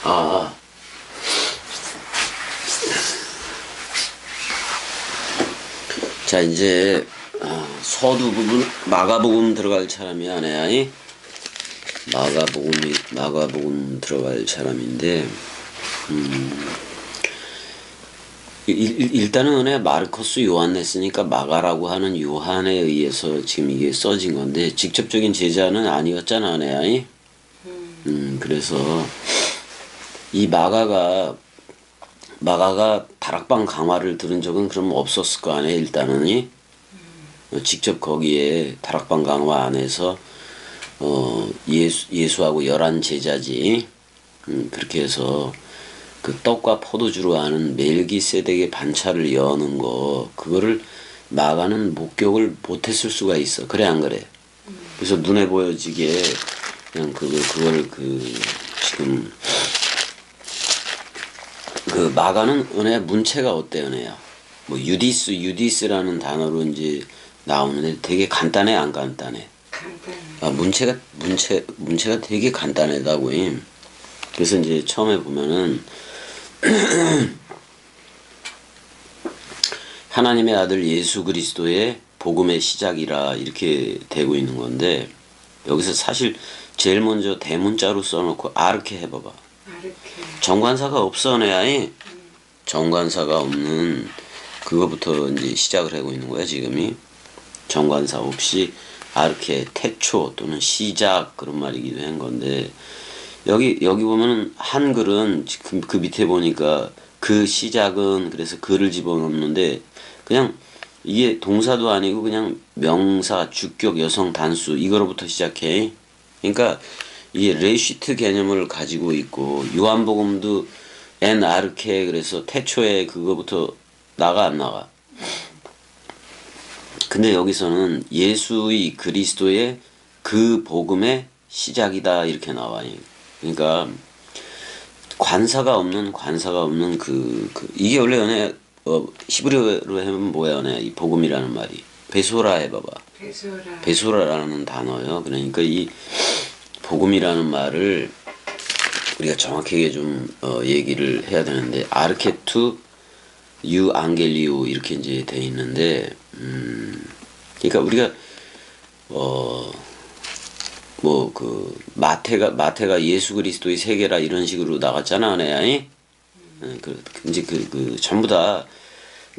아, 자, 이제, 서두부분, 마가복음 들어갈 사람이 아니야. 마가복음 들어갈 사람인데, 일단은 은혜 마르코스 요한냈으니까 마가라고 하는 요한에 의해서 지금 이게 써진 건데, 직접적인 제자는 아니었잖아, 은혜야. 그래서, 이 마가가 다락방 강화를 들은 적은 그럼 없었을 거 아니에요, 일단은. 직접 거기에 다락방 강화 안에서 예수하고 11 제자지. 그렇게 해서 그 떡과 포도주로 하는 멜기세덱의 반차를 여는 거, 그거를 마가는 목격을 못했을 수가 있어. 그래 안 그래? 그래서 눈에 보여지게 그냥 그걸 지금 그 마가는 은혜 문체가 어때, 은혜야? 뭐 유디스라는 단어로 이제 나오는데 되게 간단해, 안 간단해? 간단해. 아, 문체가 되게 간단하다고. 그래서 이제 처음에 보면은 하나님의 아들 예수 그리스도의 복음의 시작이라 이렇게 되고 있는 건데, 여기서 사실 제일 먼저 대문자로 써놓고 아르케 해봐봐. 아르케. 정관사가 없어, 내야. 정관사가 없는 그거부터 이제 시작을 하고 있는 거야, 지금이. 정관사 없이 아르케, 태초 또는 시작, 그런 말이기도 한 건데, 여기 보면은 한글은 그 밑에 보니까 그 시작은, 그래서 그를 집어넣는데, 그냥 이게 동사도 아니고 그냥 명사, 주격, 여성, 단수, 이거로부터 시작해. 그러니까 이게 레시트 개념을 가지고 있고, 요한복음도 엔 아르케, 그래서 태초에 그거부터 나가 안 나가. 근데 여기서는 예수의 그리스도의 그 복음의 시작이다 이렇게 나와요. 그러니까 관사가 없는 이게 원래 연애 히브리어로 하면 뭐야, 연애 이 복음이라는 말이 베소라 해봐봐. 베소라라는 단어요. 그러니까 이 복음이라는 말을 우리가 정확하게 좀 얘기를 해야 되는데, 아르케투 유 앙겔리오 이렇게 이제 돼 있는데, 그러니까 우리가 뭐 그 마태가 예수 그리스도의 세계라 이런 식으로 나갔잖아, 네. 이제 전부 다.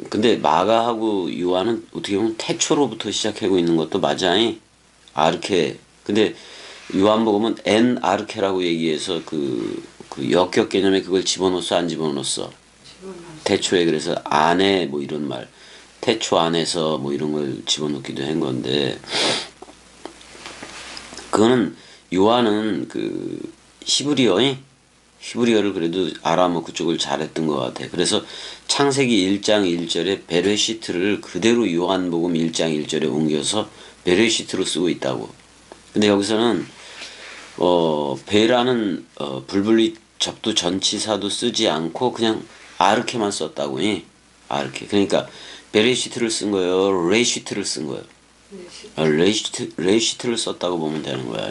근데 마가하고 요한은 어떻게 보면 태초로부터 시작하고 있는 것도 맞아. 아르케. 근데 요한복음은 엔 아르케라고 얘기해서 그 역격 개념에 그걸 집어넣었어, 안 집어넣었어? 태초에. 그래서 안에 뭐 이런 말, 태초 안에서 뭐 이런 걸 집어넣기도 한 건데, 그거는 요한은 그 히브리어를 그래도 아람어 그쪽을 잘했던 것 같아. 그래서 창세기 1장 1절에 베레시트를 그대로 요한복음 1장 1절에 옮겨서 베레시트로 쓰고 있다고. 근데 여기서는 베라는 불분리 접두 전치사도 쓰지 않고 그냥 아르케만 썼다고. 아르케. 그러니까 베레시트를 쓴 거예요, 레시트를 쓴 거예요? 레시트를 썼다고 보면 되는 거야.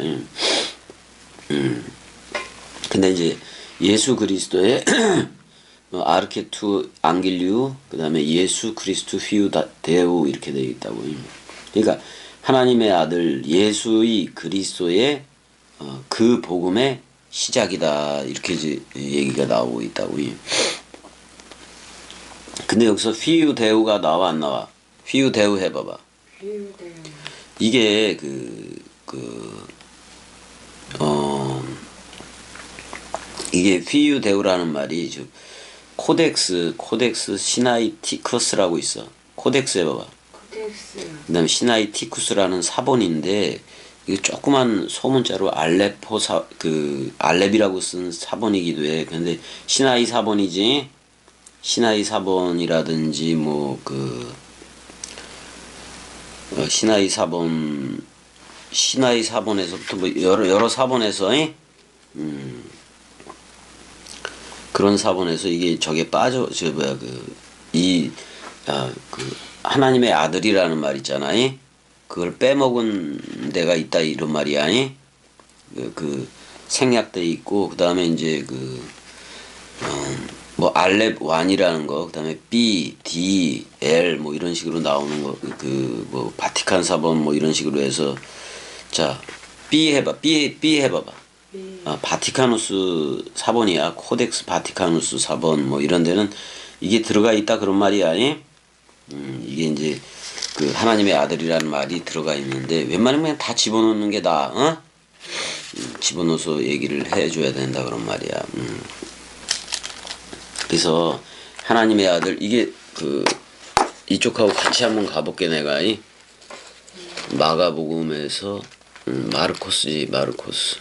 근데 이제 예수 그리스도의 아르케투 앙길리우, 그 다음에 예수 그리스도 휘우 데우 이렇게 되어 있다고. 그러니까 하나님의 아들 예수의 그리스도의 그 복음의 시작이다 이렇게 이제 얘기가 나오고 있다고. 근데 여기서 휘우 데우가 나와 안 나와? 휘우 데우 해봐봐. 이게 이게 휘유데우라는 말이 코덱스 시나이티쿠스라고 있어. 코덱스 해봐봐. 그 다음에 시나이티쿠스라는 사본인데, 이게 조그만 소문자로 알렙이라고 쓴 사본이기도 해. 근데 시나이 사본이지. 시나이 사본이라든지 시나이 사본에서부터 뭐 여러 사본에서 그런 사본에서 이게 저게 빠져 하나님의 아들이라는 말 있잖아. 그걸 빼먹은 데가 있다 이런 말이야. 그 생략돼 있고, 그 다음에 이제 뭐 알렙 1이라는 거, 그다음에 B, D, L 뭐 이런 식으로 나오는 거, 그 뭐 바티칸 사본 뭐 이런 식으로 해서 자 B 해봐, B 해봐봐. 바티카누스 사본이야. 코덱스 바티카누스 사본 뭐 이런 데는 이게 들어가 있다 그런 말이 아니? 이게 이제 그 하나님의 아들이라는 말이 들어가 있는데 웬만하면 그냥 다 집어넣는 게 나아. 어? 집어넣어서 얘기를 해줘야 된다 그런 말이야. 그래서 하나님의 아들 이게 그 이쪽하고 같이 한번 가볼게 내가 이 마가복음에서 마르코스지 마르코스.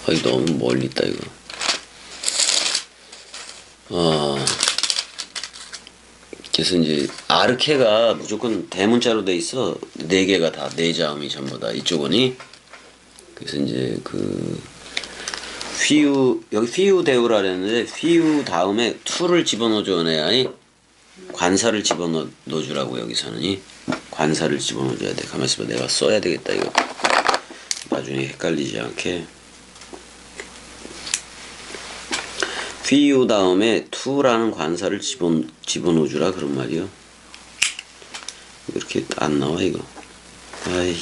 아이 너무 멀리 있다 이거. 그래서 이제 아르케가 무조건 대문자로 돼 있어. 네 개가 다 네 자음이 전부 다 이쪽은이. 그래서 이제 그 휘유 여기 휘유 데우라 그랬는데 휘유 다음에 투를 집어넣어줘 내야 관사를 집어넣어주라고 여기서는 이 관사를 집어넣어줘야 돼. 가만 있어봐 내가 써야 되겠다 이거. 나중에 헷갈리지 않게. 휘유 다음에 투라는 관사를 집어넣어주라 그런 말이요. 이렇게 안 나와 이거. 아이.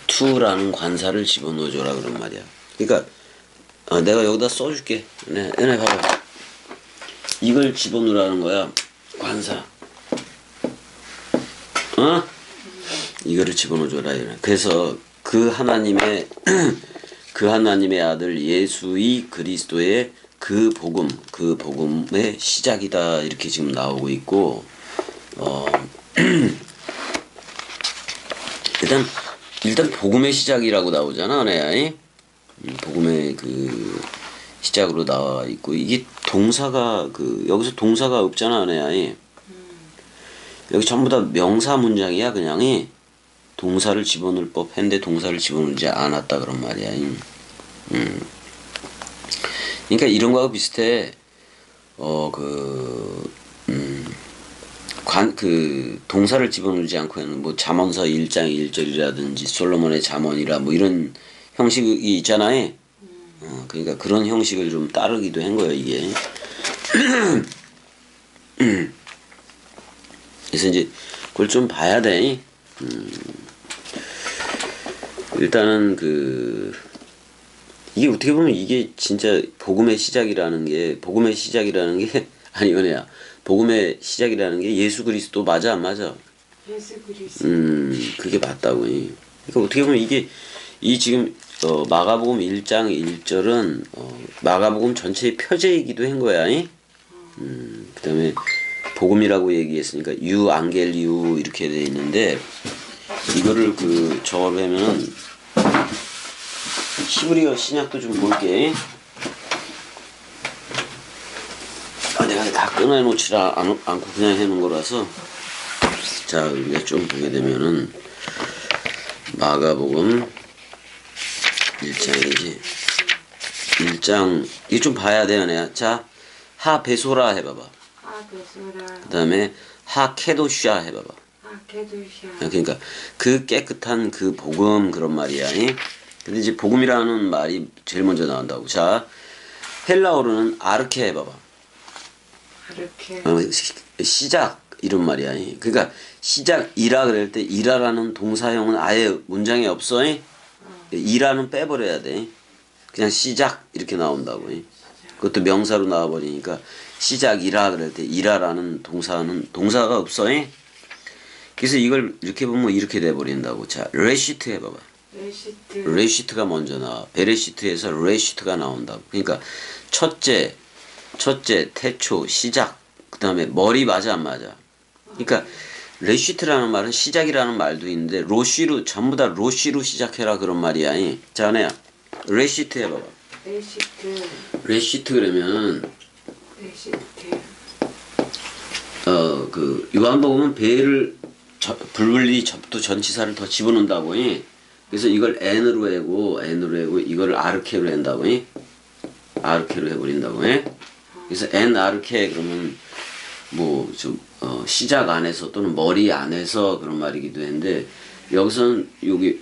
투라는 관사를 집어넣어줘라 그런 말이야. 그러니까 내가 여기다 써줄게. 네, 봐봐. 이걸 집어넣으라는 거야. 관사. 이거를 집어넣어줘라. 그래서 그 하나님의 그 하나님의 아들 예수의 그리스도의 그 복음의 시작이다 이렇게 지금 나오고 있고 일단 복음의 시작이라고 나오잖아, 네. 복음의 그 시작으로 나와 있고 이게 동사가 그 여기서 동사가 없잖아, 네. 여기 전부 다 명사 문장이야, 그냥이. 동사를 집어넣을 법했는데 동사를 집어넣지 않았다 그런 말이야. 그러니까 이런 거하고 비슷해. 그 동사를 집어넣지 않고는 뭐 잠언서 1장 1절이라든지 솔로몬의 잠언이라 뭐 이런 형식이 있잖아요. 그러니까 그런 형식을 좀 따르기도 한 거예요 이게. 그래서 이제 그걸 좀 봐야 돼. 일단은 그 이게 어떻게 보면 이게 진짜 복음의 시작이라는 게 아니 은혜야. 복음의 시작이라는 게 예수 그리스도 맞아 안 맞아? 예수 그리스도. 그게 맞다고. 그러니까 어떻게 보면 이게 이 지금 마가복음 1장 1절은 마가복음 전체의 표제이기도 한 거야. 그다음에 복음이라고 얘기했으니까 유 앙겔리우 이렇게 돼 있는데 이거를 그 저거로 하면은 히브리어 신약도 좀 볼게. 내가 다 끊어놓지 않고 그냥 해놓은 거라서. 자, 우리가 좀 보게 되면은 마가복음 1장이지. 1장 이거 좀 봐야 돼요, 내가. 자, 하베소라 해봐봐. 하베소라. 그 다음에 하케도샤 해봐봐. 하케도샤. 그러니까 그 깨끗한 그 복음 그런 말이야. 근데 이제 복음이라는 말이 제일 먼저 나온다고. 자, 헬라어로는 아르케 해봐봐. 아르케. 시작 이런 말이야. 그러니까 시작이라 그럴 때 이라라는 동사형은 아예 문장에 없어. 이라는 빼버려야 돼. 그냥 시작 이렇게 나온다고. 그것도 명사로 나와버리니까 시작이라 그럴 때 이라라는 동사가 없어. 그래서 이걸 이렇게 보면 이렇게 돼버린다고. 자, 레시트 해봐봐. 레시트가 먼저 나와. 베레시트에서 레시트가 나온다고. 그러니까 첫째, 태초, 시작. 그 다음에 머리 맞아 안 맞아? 그러니까 레시트라는 말은 시작이라는 말도 있는데 로시로 전부 다 로시로 시작해라 그런 말이야. 자, 내야 레시트 해봐봐. 레시트 그러면 그 요한복음은 배를 불분리 접두 전치사를 더 집어넣는다고. 그래서 이걸 n으로 하고 이거를 아르케로 한다고. 아르케로 해버린다고. 그래서 n 아르케 그러면 뭐 좀 시작 안에서 또는 머리 안에서 그런 말이기도 했는데 여기서는 여기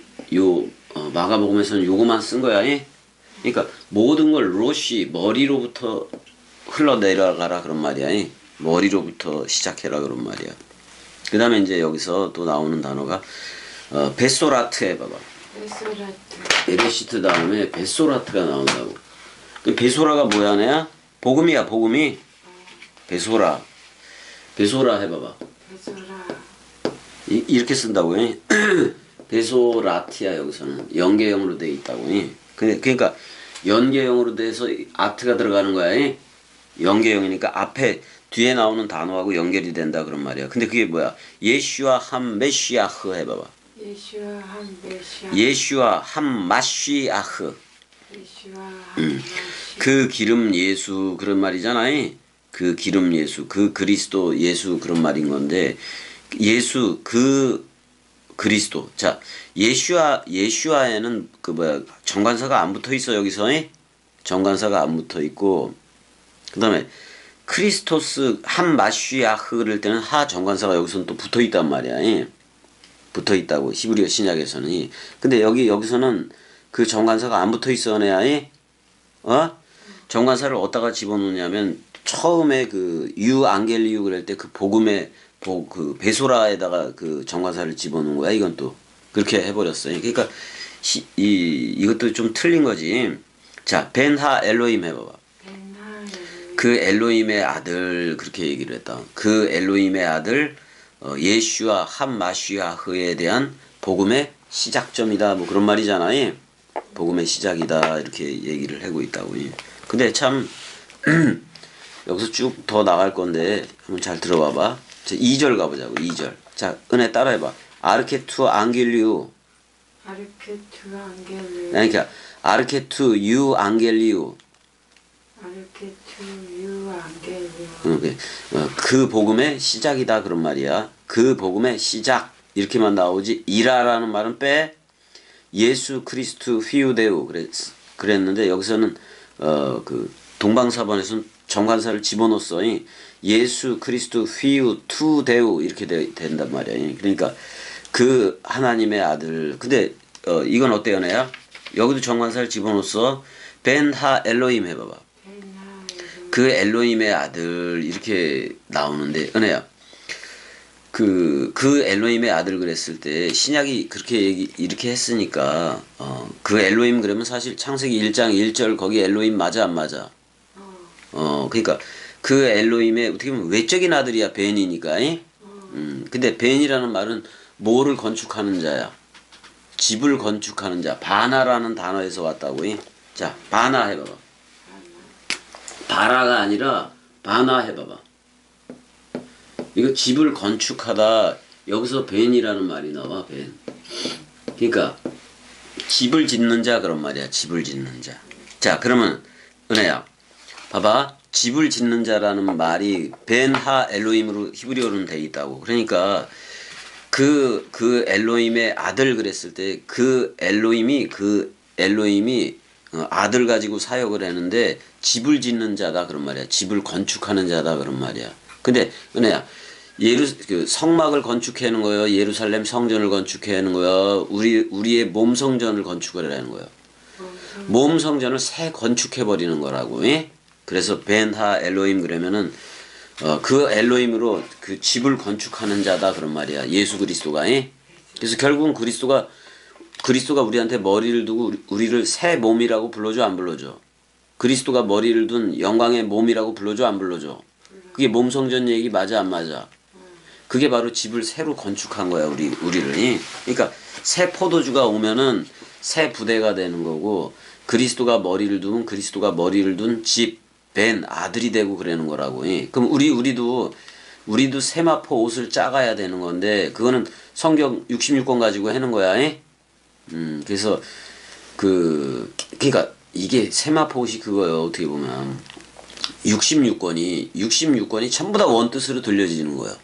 마가복음에서는 요거만 쓴 거야. 그러니까 모든 걸 로시 머리로부터 흘러내려가라 그런 말이야. 머리로부터 시작해라 그런 말이야. 그 다음에 이제 여기서 또 나오는 단어가 베소라트 해봐봐. 베소라트. 에레시트 다음에 베소라트가 나온다고. 그 베소라가 뭐야 내야? 복음이야 복음이. 베소라. 베소라 해봐봐. 베소라. 이렇게 쓴다고. 베소라티야 여기서는 연계형으로 돼 있다고. 그러니까 연계형으로 돼서 아트가 들어가는 거야. 연계형이니까 앞에 뒤에 나오는 단어하고 연결이 된다 그런 말이야. 근데 그게 뭐야? 예슈아 함 메시아흐 해봐봐. 예슈아 한 메시아. 예슈아 함 마시아흐. 예슈아 한 마시. 그 기름 예수 그런 말이잖아. 그 기름 예수, 그 그리스도 예수 그런 말인 건데 예수 그 그리스도. 자, 예슈아에는 그 뭐야 정관사가 안 붙어 있어 여기서. 정관사가 안 붙어 있고 그다음에 크리스토스 한 마시아흐 그럴 때는 하 정관사가 여기서는 또 붙어 있단 말이야. 붙어 있다고 히브리어 신약에서는. 근데 여기서는 그 정관사가 안 붙어 있어 내야. 정관사를 어디다가 집어넣냐면 처음에 그 유앙겔리우 그럴 때 그 복음의 그 베소라에다가 그 정관사를 집어넣은 거야. 이건 또 그렇게 해버렸어요. 그러니까 이것도 좀 틀린 거지. 자, 벤하 엘로임 해봐봐. 그 엘로임의 아들 그렇게 얘기를 했다. 그 엘로임의 아들 예슈아 한 마시아흐에 대한 복음의 시작점이다. 뭐 그런 말이잖아요. 복음의 시작이다 이렇게 얘기를 하고 있다고. 근데 참 여기서 쭉 더 나갈 건데 한번 잘 들어봐봐. 2절 가보자고. 2절. 자, 은혜 따라해봐. 아르케투 앙겔리우. 아르케투 안겔리오. 그러니까 아르케투 유 앙겔리우. 아르케투 유 안겔리오. 그 복음의 시작이다 그런 말이야. 그 복음의 시작 이렇게만 나오지 이라라는 말은 빼. 예수 크리스투 휘우데우 그랬는데 여기서는 그 동방사반에서는 정관사를 집어넣었어. 예수 그리스도 휘우 투 데우 이렇게 된단 말이야. 그러니까 그 하나님의 아들. 근데 이건 어때요, 내야? 여기도 정관사를 집어넣었어. 벤하 엘로임 해봐봐. 그 엘로임의 아들 이렇게 나오는데 은혜야. 그 엘로임의 아들 그랬을 때 신약이 그렇게 이렇게 했으니까 그 엘로임 그러면 사실 창세기 1장 1절 거기 엘로임 맞아 안 맞아? 그러니까 그 엘로임의 어떻게 보면 외적인 아들이야. 벤이니까. 근데 벤이라는 말은 뭐를 건축하는 자야? 집을 건축하는 자. 바나라는 단어에서 왔다고. 자, 바나 해봐봐. 바라가 아니라 바나 해봐봐. 이거 집을 건축하다. 여기서 벤이라는 말이 나와. 벤. 그러니까 집을 짓는 자 그런 말이야. 집을 짓는 자. 자, 그러면 은혜야 봐봐. 집을 짓는 자라는 말이 벤하 엘로임으로 히브리어로는 돼 있다고. 그러니까 그 엘로임의 아들 그랬을 때 그 엘로임이 아들 가지고 사역을 하는데 집을 짓는 자다 그런 말이야. 집을 건축하는 자다 그런 말이야. 근데 은혜야 그 성막을 건축하는 거요. 예루살렘 성전을 건축하는 거요. 우리의 몸 성전을 건축을 하는 거요. 몸 성전을 새 건축해 버리는 거라고. 그래서 벤하 엘로임 그러면은 그 엘로임으로 그 집을 건축하는 자다 그런 말이야. 예수 그리스도가. 그래서 결국은 그리스도가 우리한테 머리를 두고 우리를 새 몸이라고 불러줘 안 불러줘? 그리스도가 머리를 둔 영광의 몸이라고 불러줘 안 불러줘? 그게 몸 성전 얘기 맞아 안 맞아? 그게 바로 집을 새로 건축한 거야 우리를. 그러니까 새 포도주가 오면은 새 부대가 되는 거고 그리스도가 머리를 둔 집 벤 아들이 되고 그러는 거라고. 그럼 우리도 세마포 옷을 짜가야 되는 건데 그거는 성경 66권 가지고 하는 거야. 그래서 그러니까 이게 세마포 옷이 그거예요. 어떻게 보면 66권이 전부 다 원뜻으로 들려지는 거예요.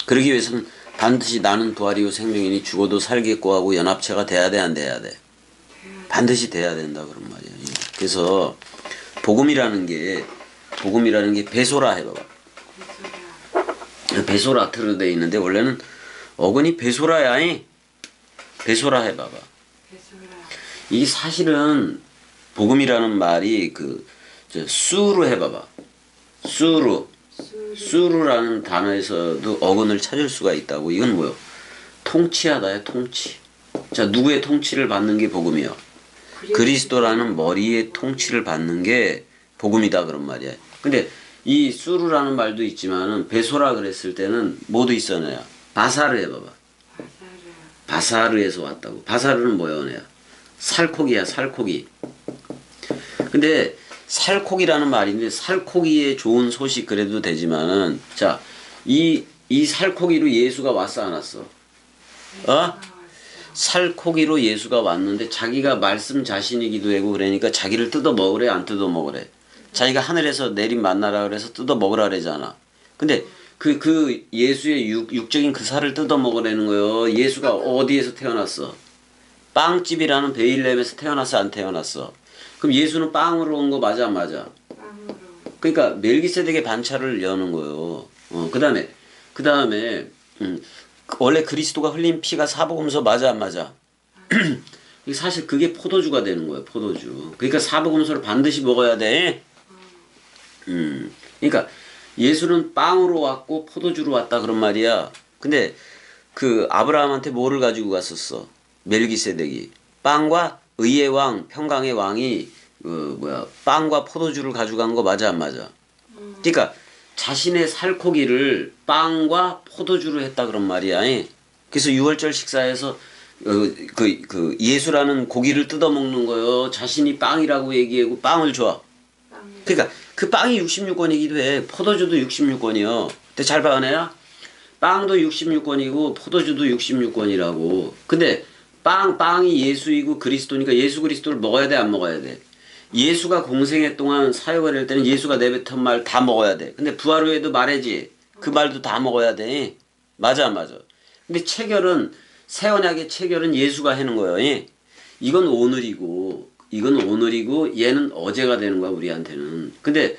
그러기 위해서는 반드시 나는 부활이요 생명이니 죽어도 살겠고 하고 연합체가 돼야 돼 안 돼야 돼? 반드시 돼야 된다 그런 말이야. 그래서 복음이라는 게 베소라 해봐봐. 베소라트로 돼 있는데 원래는 어근이 베소라야. 베소라 해봐봐. 베소라. 이 사실은 복음이라는 말이 수로 해봐봐. 수루. 수루라는 단어에서도 어근을 찾을 수가 있다고. 이건 뭐요? 통치하다야, 통치. 자, 누구의 통치를 받는 게 복음이요? 그리스도라는 머리의 통치를 받는 게 복음이다 그런 말이야. 근데 이 수루라는 말도 있지만은 베소라 그랬을 때는 뭐도 있어내야. 바사르 해봐봐. 바사르에서 왔다고. 바사르는 뭐야, 내야? 살코기야, 살코기. 근데 살코기라는 말인데 살코기의 좋은 소식 그래도 되지만은 자, 이 살코기로 예수가 왔어 안 왔어? 살코기로 예수가 왔는데 자기가 말씀 자신이기도 하고 그러니까 자기를 뜯어 먹으래 안 뜯어 먹으래? 자기가 하늘에서 내린 만나라 그래서 뜯어 먹으라 그러잖아. 근데 그 예수의 육적인 그 살을 뜯어 먹으라는 거예요. 예수가 어디에서 태어났어? 빵집이라는 베일렘에서 태어났어 안 태어났어? 그럼 예수는 빵으로 온 거 맞아 안 맞아? 빵으로. 그러니까 멜기세덱의 반차를 여는 거예요. 그다음에 원래 그리스도가 흘린 피가 사복음서 맞아 안 맞아? 사실 그게 포도주가 되는 거예요. 포도주. 그러니까 사복음서를 반드시 먹어야 돼. 그러니까 예수는 빵으로 왔고 포도주로 왔다 그런 말이야. 근데 그 아브라함한테 뭐를 가지고 갔었어? 멜기세덱이 빵과 의의 왕, 평강의 왕이 빵과 포도주를 가져간 거 맞아 안 맞아? 그러니까 자신의 살코기를 빵과 포도주로 했다 그런 말이야. 그래서 6월절 식사에서 예수라는 고기를 뜯어 먹는 거요. 자신이 빵이라고 얘기하고 빵을 줘. 그러니까 그 빵이 66권이기도 해. 포도주도 66권이요. 근데 잘 봐, 내야. 빵도 66권이고 포도주도 66권이라고. 근데 빵이 예수이고 그리스도니까 예수 그리스도를 먹어야 돼 안 먹어야 돼? 예수가 공생애 동안 사역을 할 때는 예수가 내뱉은 말 다 먹어야 돼. 근데 부활 후에도 말해지. 그 말도 다 먹어야 돼. 맞아 안 맞아? 근데 체결은 새 언약의 체결은 예수가 하는 거예요. 이건 오늘이고 얘는 어제가 되는 거야 우리한테는. 근데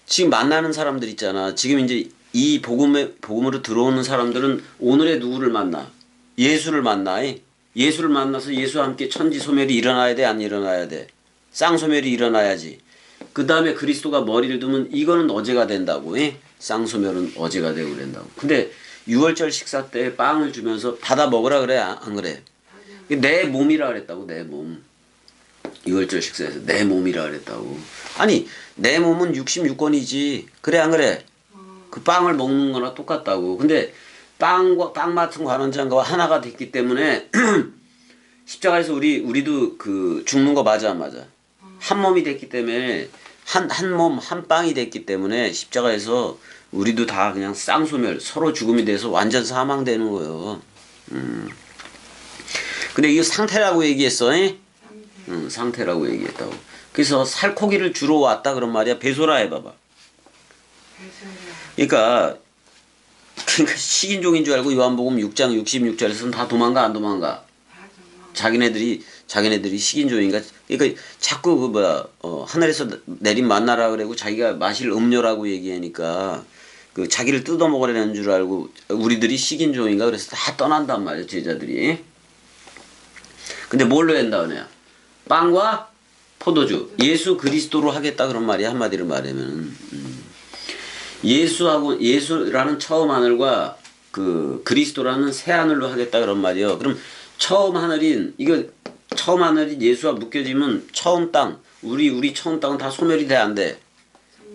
지금 만나는 사람들 있잖아. 지금 이제 이 복음으로 들어오는 사람들은 오늘의 누구를 만나? 예수를 만나. 예수를 만나서 예수와 함께 천지 소멸이 일어나야 돼 안 일어나야 돼? 쌍소멸이 일어나야지. 그 다음에 그리스도가 머리를 두면 이거는 어제가 된다고. 쌍소멸은 어제가 되고 그런다고. 근데 6월절 식사 때 빵을 주면서 받아 먹으라 그래 안 그래? 내 몸이라 그랬다고. 내 몸. 6월절 식사에서 내 몸이라 그랬다고. 아니 내 몸은 66권이지. 그래 안 그래? 그 빵을 먹는 거나 똑같다고. 근데 빵 맡은 관원장과 하나가 됐기 때문에 십자가에서 우리도 죽는 거 맞아 안 맞아? 한 몸이 됐기 때문에 한 몸 한 빵이 됐기 때문에 십자가에서 우리도 다 그냥 쌍소멸 서로 죽음이 돼서 완전 사망되는 거예요. 근데 이거 상태라고 얘기했어. 상태라고 얘기했다고. 그래서 살코기를 주러 왔다 그런 말이야. 베소라 해봐봐. 그러니까 식인종인 줄 알고 요한복음 6장 66절에서는 다 도망가 안 도망가? 자기네들이 식인종인가? 그러니까 자꾸 하늘에서 내린 만나라 그러고 자기가 마실 음료라고 얘기하니까 자기를 뜯어 먹으려는 줄 알고 우리들이 식인종인가? 그래서 다 떠난단 말이야 제자들이. 근데 뭘로 한다 그래야? 빵과 포도주. 예수 그리스도로 하겠다 그런 말이야. 한마디로 말하면. 예수라는 처음 하늘과 그리스도라는 새 하늘로 하겠다 그런 말이요. 그럼 처음 하늘인 예수와 묶여지면 처음 땅 우리 처음 땅은 다 소멸이 돼 안 돼?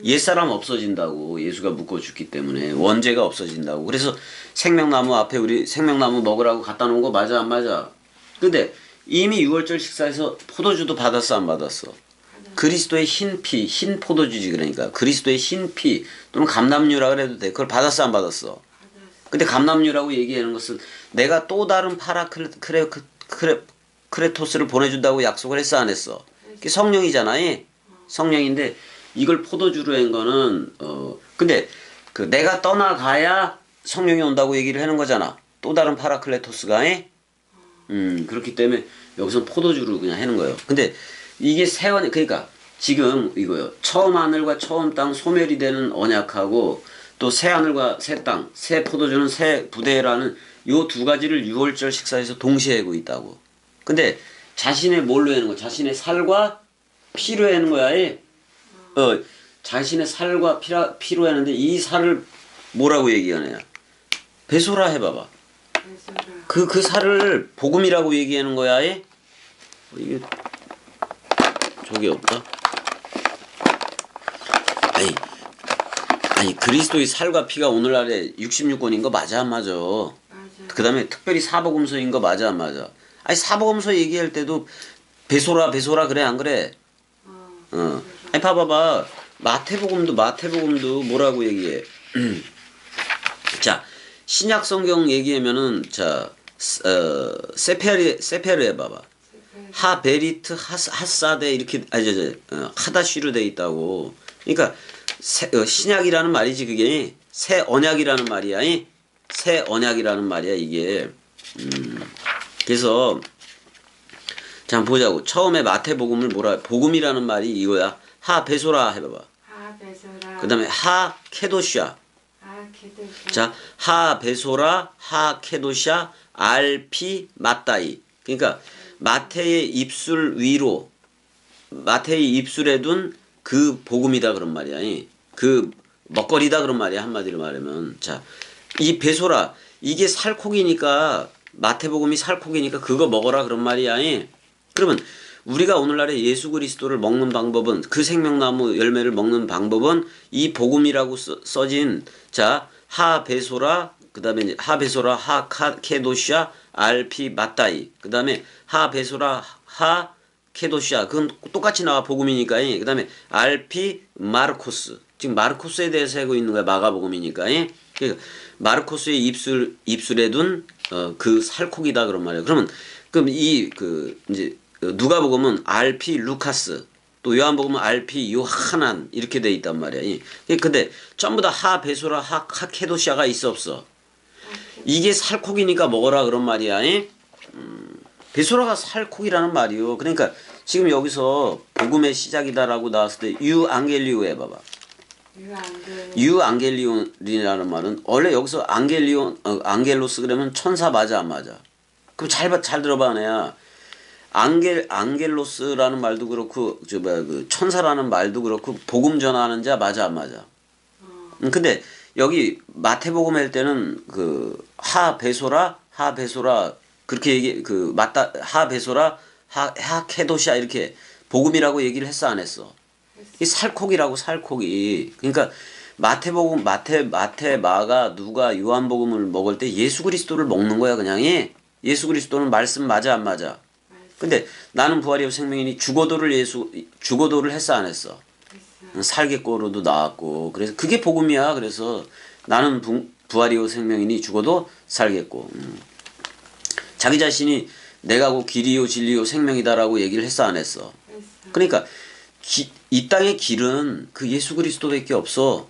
옛사람 없어진다고. 예수가 묶어 죽기 때문에 원죄가 없어진다고. 그래서 생명나무 앞에 우리 생명나무 먹으라고 갖다 놓은 거 맞아 안 맞아? 근데 이미 6월절 식사에서 포도주도 받았어 안 받았어? 그리스도의 흰 피, 흰 포도주지. 그러니까 그리스도의 흰 피 또는 감람유라 그래도 돼. 그걸 받았어 안 받았어? 근데 감람유라고 얘기하는 것은 내가 또 다른 파라크레토스를 보내준다고 약속을 했어 안 했어? 그게 성령이잖아. 성령인데 이걸 포도주로 한 거는 근데 내가 떠나가야 성령이 온다고 얘기를 하는 거잖아. 또 다른 파라클레토스가. 그렇기 때문에 여기서 포도주로 그냥 하는 거예요. 근데 이게 그러니까 지금 이거요. 처음 하늘과 처음 땅 소멸이 되는 언약하고 또 새 하늘과 새 땅, 새 포도주는 새 부대라는 요 두 가지를 유월절 식사에서 동시에 하고 있다고. 근데 자신의 뭘로 하는 거야? 자신의 살과 피로 하는 거야. 자신의 살과 피로 하는데 이 살을 뭐라고 얘기하느냐? 배소라 해봐봐. 그 살을 복음이라고 얘기하는 거야. 이게 저기 없다. 아니 그리스도의 살과 피가 오늘날에 66권인 거 맞아 안 맞아? 그 다음에 특별히 사복음서인 거 맞아 안 맞아? 아니 사복음서 얘기할 때도 배소라 그래 안 그래? 아니 봐봐봐. 마태복음도 뭐라고 얘기해? 자 신약 성경 얘기하면은 자 세페르 해봐봐. 하베리트 하사데 이렇게 하다쉬로 돼 있다고. 그러니까 신약이라는 말이지 그게 새 언약이라는 말이야. 새 언약이라는 말이야 이게. 그래서 자 보자고. 처음에 마태복음을 복음이라는 말이 이거야. 하베소라 해봐봐. 그 다음에 하케도샤. 자 하베소라 하케도샤 알피 마따이. 그러니까 마태의 입술 위로 마태의 입술에 둔 그 복음이다 그런 말이야. 그 먹거리다 그런 말이야 한마디로 말하면. 자 이 베소라 이게 살코기니까 마태복음이 살코기니까 그거 먹어라 그런 말이야. 그러면 우리가 오늘날에 예수 그리스도를 먹는 방법은 그 생명나무 열매를 먹는 방법은 이 복음이라고 써진 자 하베소라 그 다음에 하베소라 하케도시아 알피 마따이 그 다음에 하베소라 하케도시아 그건 똑같이 나와 복음이니까. 그 다음에 알피 마르코스 지금 마르코스에 대해서 하고 있는 거야 마가복음이니까. 그러니까 마르코스의 입술에 둔 그 살코기다 그런 말이야. 그럼 이제 누가복음은 알피 루카스 또 요한복음은 알피 요하난 이렇게 돼 있단 말이야. 근데 전부 다 하베소라 하케도시아가 있어 없어? 이게 살코기니까 먹어라 그런 말이야. 베소라가 살코기라는 말이요. 그러니까 지금 여기서 복음의 시작이다라고 나왔을 때 유앙겔리오 해봐봐. 유앙겔리온이라는 말은 원래 여기서 앙겔로스 그러면 천사 맞아 안 맞아? 그럼 잘 들어봐 내야. 앙겔로스라는 말도 그렇고 그 천사라는 말도 그렇고 복음 전하는 자 맞아 안 맞아? 근데 여기 마태복음 할 때는 그 하베소라 그렇게 얘기 하베소라 하케도시아 이렇게 복음이라고 얘기를 했어 안 했어? 이 살코기라고 살코기. 그러니까 마태복음 마가 누가 요한복음을 먹을 때 예수 그리스도를 먹는 거야 그냥. 예수 그리스도는 말씀 맞아 안 맞아? 근데 나는 부활이요 생명이니 죽어도를 했어 안 했어? 살겠고로도 나왔고 그래서 그게 복음이야. 그래서 나는 부활이요 생명이니 죽어도 살겠고. 자기 자신이 내가 곧 길이요 진리요 생명이다라고 얘기를 했어 안 했어? 그러니까 이 땅의 길은 그 예수 그리스도밖에 없어.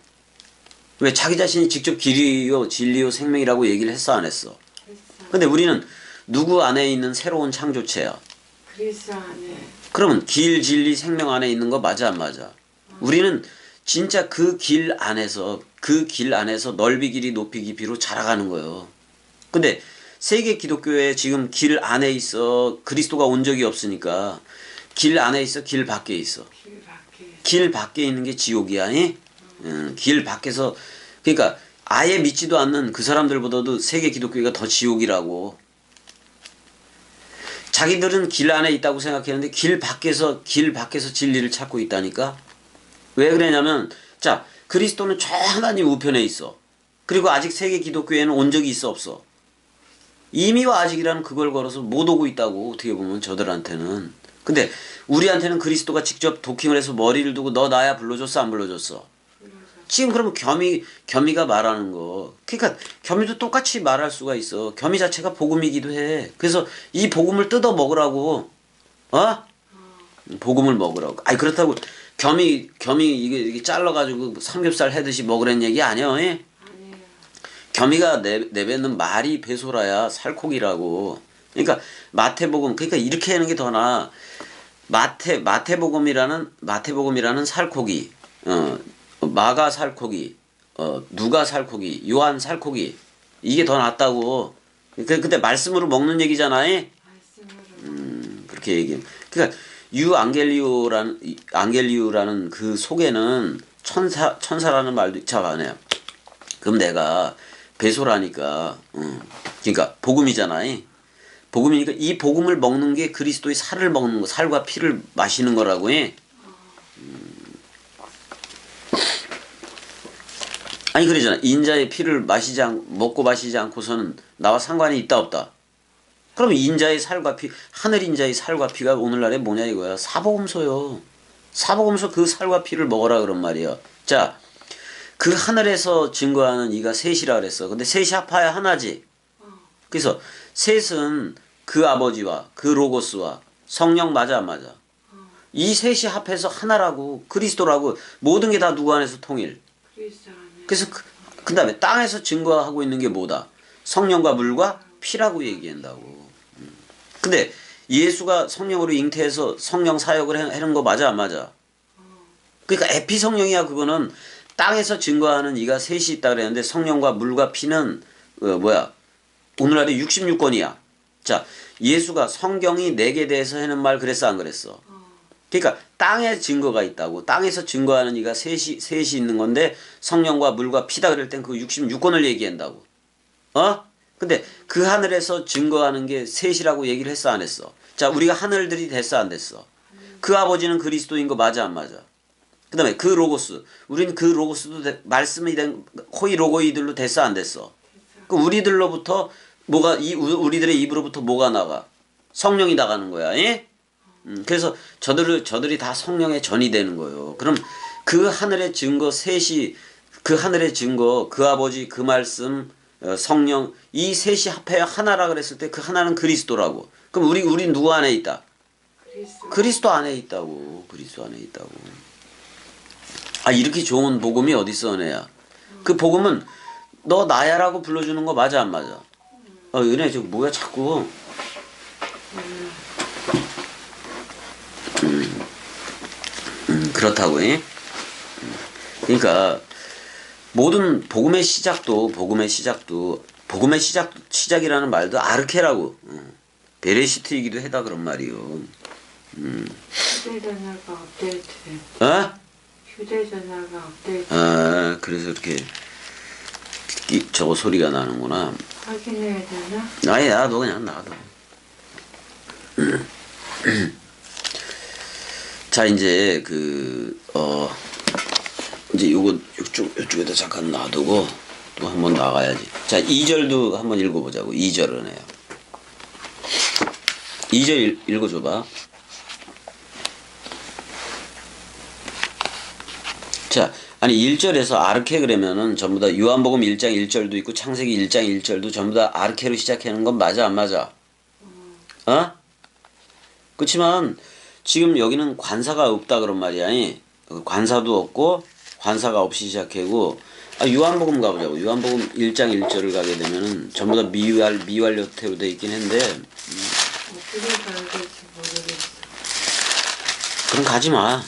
왜 자기 자신이 직접 길이요 진리요 생명이라고 얘기를 했어 안 했어? 근데 우리는 누구 안에 있는 새로운 창조체야? 그리스도 안에. 그러면 길 진리 생명 안에 있는 거 맞아 안 맞아? 우리는 진짜 그 길 안에서 넓이 길이 높이 깊이로 자라가는 거예요. 근데 세계 기독교에 지금 길 안에 있어 그리스도가 온 적이 없으니까 길 안에 있어 길 밖에 있어. 길 밖에 있는 게 지옥이야. 길 밖에서 그러니까 아예 믿지도 않는 그 사람들보다도 세계 기독교가 더 지옥이라고. 자기들은 길 안에 있다고 생각했는데 길 밖에서 진리를 찾고 있다니까. 왜 그러냐면 자 그리스도는 저 하나님 우편에 있어. 그리고 아직 세계 기독교에는 온 적이 있어 없어? 이미와 아직이라는 그걸 걸어서 못 오고 있다고 어떻게 보면 저들한테는. 근데 우리한테는 그리스도가 직접 도킹을 해서 머리를 두고 너 나야 불러줬어 안 불러줬어? 지금 그러면 겸이가 말하는 거. 그러니까 겸이도 똑같이 말할 수가 있어. 겸이 자체가 복음이기도 해. 그래서 이 복음을 뜯어 먹으라고. 복음을 먹으라고. 아니 그렇다고 겸이 이게 잘라가지고 삼겹살 해듯이 먹으라는 얘기 아니야. 겸이가 내뱉는 말이 베소라야 살코기라고. 그러니까 마태복음 그러니까 이렇게 하는 게 더 나아. 마태복음이라는 살코기, 마가 살코기, 누가 살코기, 요한 살코기 이게 더 낫다고. 근데 말씀으로 먹는 얘기잖아요. 말씀으로 그렇게 얘기해. 그러니까 안겔리오라는 그 속에는 천사라는 말도 잠깐만요. 그럼 내가 배소라니까, 그러니까 복음이잖아요. 복음이니까 이 복음을 먹는 게 그리스도의 살을 먹는 거, 살과 피를 마시는 거라고 해. 아니 그러잖아. 인자의 피를 먹고 마시지 않고서는 나와 상관이 있다 없다. 그럼 인자의 살과 피, 하늘 인자의 살과 피가 오늘날에 뭐냐 이거야. 사복음서요. 사복음서 그 살과 피를 먹어라 그런 말이야. 자, 그 하늘에서 증거하는 이가 셋이라 그랬어. 근데 셋이 합하여 하나지. 그래서 셋은 그 아버지와 그 로고스와 성령 맞아 안 맞아? 이 셋이 합해서 하나라고, 그리스도라고. 모든 게 다 누구 안에서 통일. 그리스도 안에 그래서 그 다음에 땅에서 증거하고 있는 게 뭐다? 성령과 물과 피라고 얘기한다고. 근데 예수가 성령으로 잉태해서 성령 사역을 하는 거 맞아 안 맞아? 그러니까 에피 성령이야. 그거는 땅에서 증거하는 이가 셋이 있다 그랬는데 성령과 물과 피는 오늘날에 66권이야. 자, 예수가 성경이 내게 대해서 하는 말 그랬어 안 그랬어? 그러니까 땅에 증거가 있다고. 땅에서 증거하는 이가 셋이 있는 건데 성령과 물과 피다 그럴 땐 그 66권을 얘기한다고. 근데 그 하늘에서 증거하는 게 셋이라고 얘기를 했어 안 했어? 자, 우리가 하늘들이 됐어 안 됐어? 그 아버지는 그리스도인 거 맞아 안 맞아? 그 다음에 그 로고스, 우리는 그 로고스도 말씀이 된 호이 로고이들로 됐어 안 됐어? 그 우리들로부터 우리들의 입으로부터 뭐가 나가? 성령이 나가는 거야. 예? 그래서 저들이 다 성령의 전이 되는 거예요. 그럼 그 하늘의 증거 셋이, 그 하늘의 증거, 그 아버지, 그 말씀, 성령, 이 셋이 합해야 하나라 그랬을 때 그 하나는 그리스도라고. 그럼 우리 누구 안에 있다? 그리스도 안에 있다고. 그리스도 안에 있다고. 아, 이렇게 좋은 복음이 어딨어, 은혜야. 그 복음은 너 나야라고 불러주는 거 맞아 안 맞아? 은혜 저 뭐야 자꾸. 그렇다고. 그러니까 모든 복음의 시작이라는 말도 아르케라고. 베레시트이기도 해다 그런 말이요. 휴대전화가 업데이트 휴대전화가 업데이트 아, 그래서 이렇게 저거 소리가 나는구나. 확인해야 되나? 아야, 너 그냥 놔둬. 자, 이제 이제 요쪽에다 잠깐 놔두고 또 한번 나가야지. 자, 2절도 한번 읽어보자고. 2절은 해요. 2절 읽어줘봐. 자, 아니 1절에서 아르케 그러면은 전부 다 요한복음 1장 1절도 있고 창세기 1장 1절도 전부 다 아르케로 시작하는 건 맞아 안 맞아? 그렇지만 지금 여기는 관사가 없다 그런 말이야. 관사도 없고 관사가 없이 시작하고. 요한복음 가보자고. 요한복음 1장 1절을 가게 되면은 전부 다 미완료태로 돼 있긴 한데. 어떻게 가야 될지 모르겠어. 그럼 가지 마.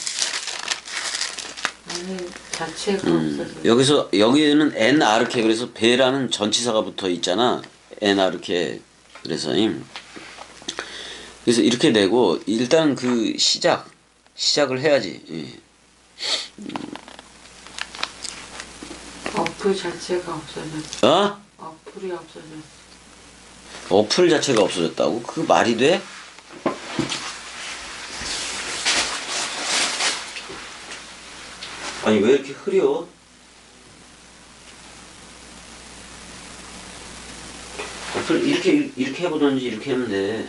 아니 자체가 없어서. 여기는 엔아르케 그래서 베라는 전치사가 붙어 있잖아. 엔아르케 그래서 이렇게 되고 일단 그 시작을 해야지. 어플 자체가 없어졌어. 어플이 없어졌어. 어플 자체가 없어졌다고? 그 말이 돼? 아니 왜 이렇게 흐려? 어플 이렇게 해보든지 이렇게 하면 돼.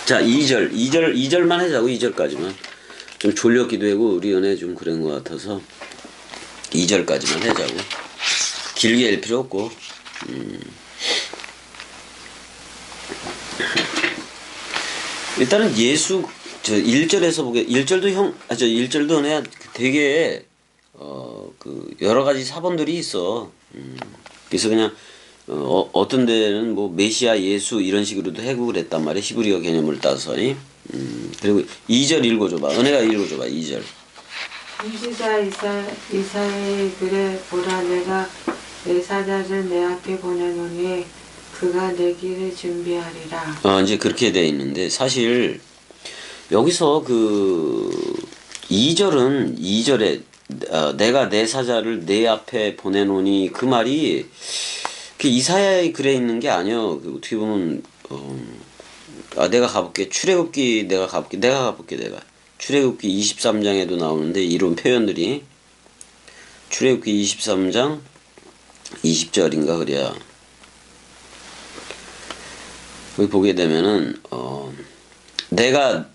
자, 2절만 하자고. 2절까지만. 좀 졸렸기도 하고 우리 연애 좀 그런 것 같아서 2절까지만 하자고. 길게 할 필요 없고. 일단은 1절에서 보게. 1절도 은혜야 되게 여러 가지 사본들이 있어. 그래서 그냥 어떤 데는 뭐 메시아 예수 이런 식으로도 해석을 했단 말이야. 히브리어 개념을 따서. 그리고 2절 읽어줘봐. 은혜가 읽어줘봐. 2절. 선지자 이사야의 글에 보라 내가 내 사자를 내 앞에 보내노니 그가 내 길을 준비하리라. 이제 그렇게 돼 있는데 사실 여기서 그 2절은 2절에 내가 내 사자를 내 앞에 보내노니 그 말이 그 이사야의 글에 있는 게 아니여. 그 어떻게 보면 내가 가볼게. 출애굽기 내가 가볼게. 내가 출애굽기 23장에도 나오는데 이런 표현들이 출애굽기 23장 20절인가 그래야 여기 보게 되면은 내가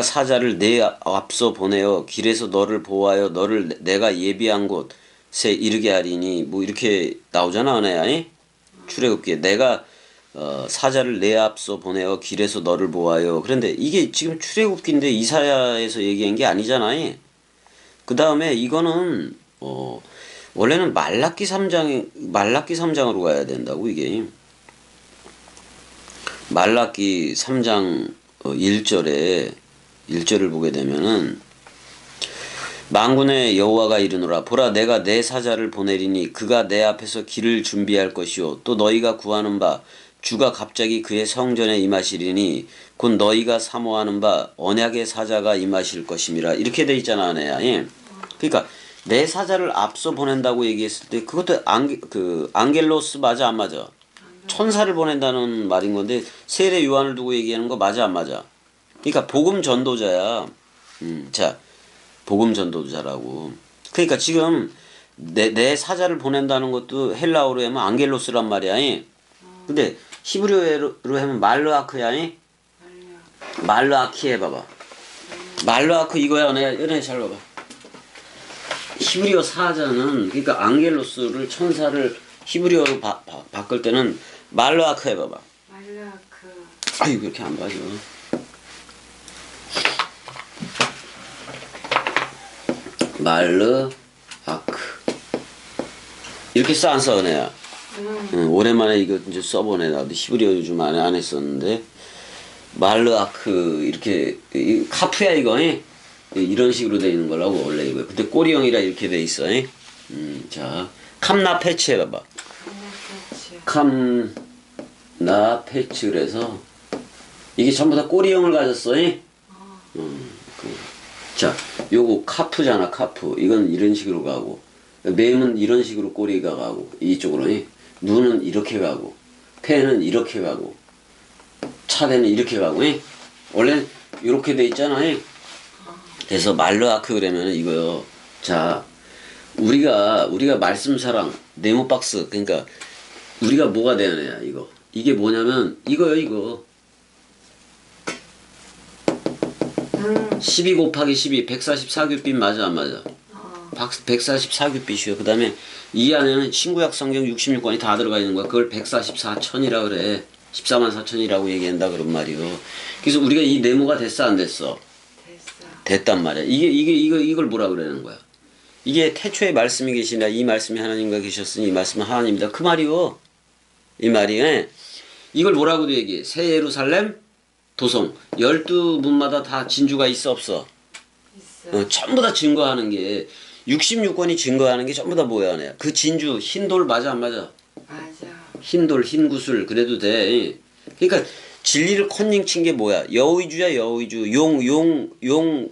사자를 내 앞서 보내어 길에서 너를 보호하여 너를 내가 예비한 곳에 이르게 하리니 뭐 이렇게 나오잖아. 은혜야. 출애굽기에 내가 사자를 내 앞서 보내어 길에서 너를 보호하여. 그런데 이게 지금 출애굽기인데 이사야에서 얘기한 게 아니잖아요. 그 다음에 이거는 원래는 말라기 3장으로 가야 된다고. 이게 말라기 3장 1절을 보게 되면은 만군의 여호와가 이르노라 보라 내가 내 사자를 보내리니 그가 내 앞에서 길을 준비할 것이요 또 너희가 구하는 바 주가 갑자기 그의 성전에 임하시리니 곧 너희가 사모하는 바 언약의 사자가 임하실 것임이라. 이렇게 돼 있잖아. 네. 그러니까 내 사자를 앞서 보낸다고 얘기했을 때 그것도 안겔로스 맞아 안 맞아? 천사를 보낸다는 말인 건데 세례 요한을 두고 얘기하는 거 맞아 안 맞아? 그러니까 복음 전도자야. 자, 복음 전도자라고. 그러니까 지금 내 사자를 보낸다는 것도 헬라어로 하면 안겔로스란 말이야. 근데 히브리어로 하면 말르아크야. 말르아키 해봐봐. 말르아크 이거야. 은혜 잘 봐봐. 히브리어 사자는 그러니까 안겔로스를 천사를 히브리어로 바꿀 때는 말르아크 해봐봐. 말라크. 아이고 이렇게 안 봐줘. 말르아크 이렇게 써 안 써 은혜야? 오랜만에 이거 이제 써보네. 나도 히브리어 요즘 안 했었는데 말르아크 이렇게 카프야 이거. 이런 식으로 돼 있는 거라고 원래 이거. 근데 꼬리형이라 이렇게 돼 있어. 자 캄나 패치 해봐봐. 캄나 패치 그래서 이게 전부 다 꼬리형을 가졌어. 자 요거 카프잖아. 카프 이건 이런 식으로 가고 뱀은 이런 식으로 꼬리가 가고 이쪽으로. 눈은 이렇게 가고 폐는 이렇게 가고 차대는 이렇게 가고. 원래 이렇게 돼 있잖아. 그래서 말르아크 그러면 이거요. 자 우리가 말씀 사랑 네모 박스 그러니까 우리가 뭐가 되느냐 이거. 이게 뭐냐면 이거요 이거. 12 곱하기 12 144규빗 맞아 안 맞아? 144규빗이요. 그 다음에 이 안에는 신구약 성경 66권이 다 들어가 있는 거야. 그걸 144천이라 그래. 14만 4천이라고 얘기한다 그런 말이요. 그래서 우리가 이 네모가 됐어 안 됐어? 됐단 말이야. 이걸 뭐라 그러는 거야? 이게 태초에 말씀이 계시나 이 말씀이 하나님과 계셨으니 이 말씀은 하나님이다. 그 말이요. 이 말이. 이걸 뭐라고도 얘기해. 새 예루살렘 도성 12문마다 다 진주가 있어 없어? 있어. 전부 다 증거하는 게 66권이 증거하는 게 전부 다 뭐야? 그 진주 흰돌 맞아 안 맞아? 맞아. 흰돌 흰구슬 그래도 돼. 그러니까 진리를 컨닝 친 게 뭐야? 여의주야 여의주. 용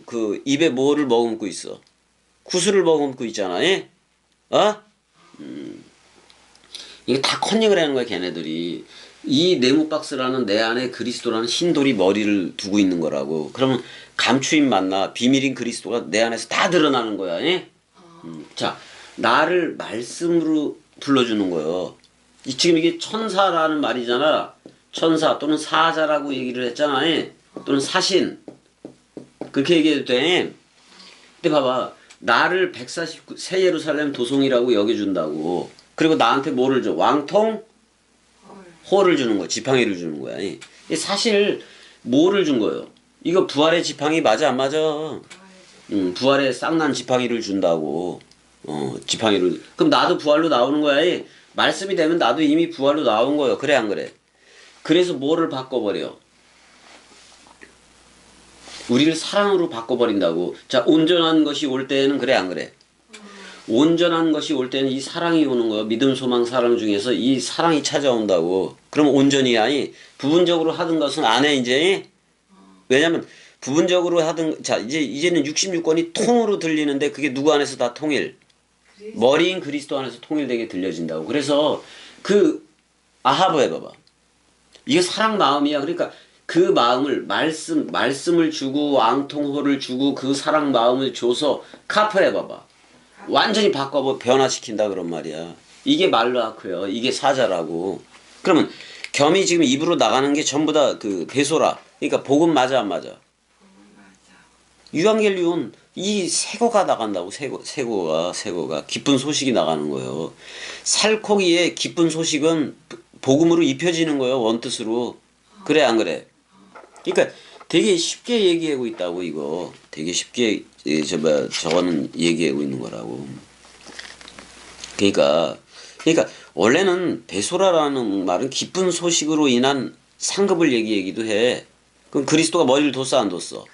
그 입에 뭐를 머금고 있어? 구슬을 머금고 있잖아. 이게 다 컨닝을 하는 거야 걔네들이. 이 네모박스라는 내 안에 그리스도라는 흰돌이 머리를 두고 있는 거라고. 그러면 감추인 만나 비밀인 그리스도가 내 안에서 다 드러나는 거야. 자 나를 말씀으로 불러주는 거예요. 지금 이게 천사라는 말이잖아. 천사 또는 사자라고 얘기를 했잖아. 또는 사신 그렇게 얘기해도 돼. 근데 봐봐 나를 149 새 예루살렘 도성이라고 여겨준다고. 그리고 나한테 뭐를 줘? 왕통 호를 주는 거야. 지팡이를 주는 거야. 사실 뭐를 준 거예요? 이거 부활의 지팡이 맞아 안 맞아? 부활의 쌍난 지팡이를 준다고. 지팡이를. 그럼 나도 부활로 나오는 거야. 말씀이 되면 나도 이미 부활로 나온 거예요. 그래 안 그래? 그래서 뭐를 바꿔버려? 우리를 사랑으로 바꿔버린다고. 자, 온전한 것이 올 때에는 그래 안 그래? 온전한 것이 올 때는 이 사랑이 오는 거예요. 믿음, 소망, 사랑 중에서 이 사랑이 찾아온다고. 그럼 온전히 아니 부분적으로 하던 것은 안 해 이제. 왜냐면 부분적으로 하던 자 이제는 66권이 통으로 들리는데 그게 누구 안에서 다 통일. 머리인 그리스도 안에서 통일되게 들려진다고. 그래서 그 아하브 해봐봐. 이게 사랑 마음이야. 그러니까 그 마음을 말씀을 주고 왕통호를 주고 그 사랑 마음을 줘서 카프 해봐봐. 완전히 바꿔 변화시킨다 그런 말이야. 이게 말로아크요. 이게 사자라고. 그러면 겸이 지금 입으로 나가는 게 전부 다 그 베소라. 그러니까 복음 맞아 안 맞아? 유앙겔리온 이 세고가 나간다고. 세고가 기쁜 소식이 나가는 거예요. 살코기의 기쁜 소식은 복음으로 입혀지는 거예요. 원뜻으로. 그래 안 그래? 그러니까 되게 쉽게 얘기하고 있다고 이거. 되게 쉽게 저거는 얘기하고 있는 거라고. 그러니까 원래는 베소라라는 말은 기쁜 소식으로 인한 상급을 얘기하기도 해. 그럼 그리스도가 머리를 뒀어 안 뒀어?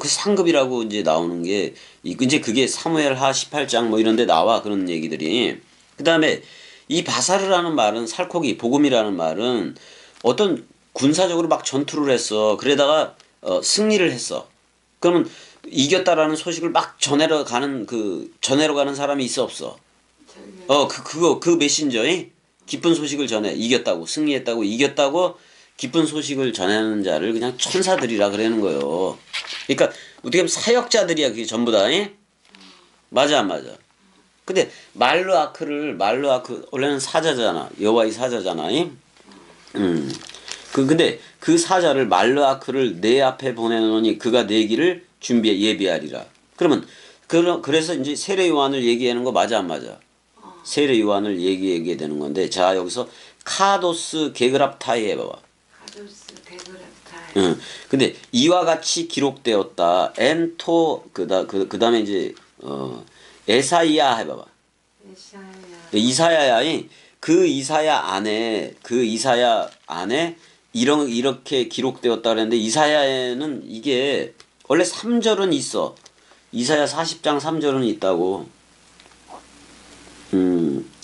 그 상급이라고 이제 나오는 게 이제 그게 사무엘하 18장 뭐 이런 데 나와 그런 얘기들이. 그다음에 이 바사르라는 말은 살코기 복음이라는 말은 어떤 군사적으로 막 전투를 했어. 그러다가 승리를 했어. 그러면 이겼다라는 소식을 막 전해러 가는 사람이 있어 없어? 그 메신저이 기쁜 소식을 전해. 이겼다고 승리했다고 이겼다고 기쁜 소식을 전하는 자를 그냥 천사들이라 그러는 거예요. 그러니까 어떻게 보면 사역자들이야 그게 전부 다. 맞아 안 맞아? 근데 말로아크 원래는 사자잖아. 여호와의 사자잖아. 근데 그 사자를 말로아크를 내 앞에 보내노니 그가 내 길을 예비하리라. 그래서 이제 세례 요한을 얘기하는 거 맞아 안 맞아? 세례 요한을 얘기하게 되는 건데 자 여기서 카도스 게그랍타이 해봐봐. 카도스 게그랍타이. 근데 이와 같이 기록되었다. 엔토 그다음에 이제 에사이야 해봐봐. 이사야야. 그 이사야 안에 이렇게 기록되었다 그랬는데 이사야에는 이게 원래 3절은 있어. 이사야 40장 3절은 있다고.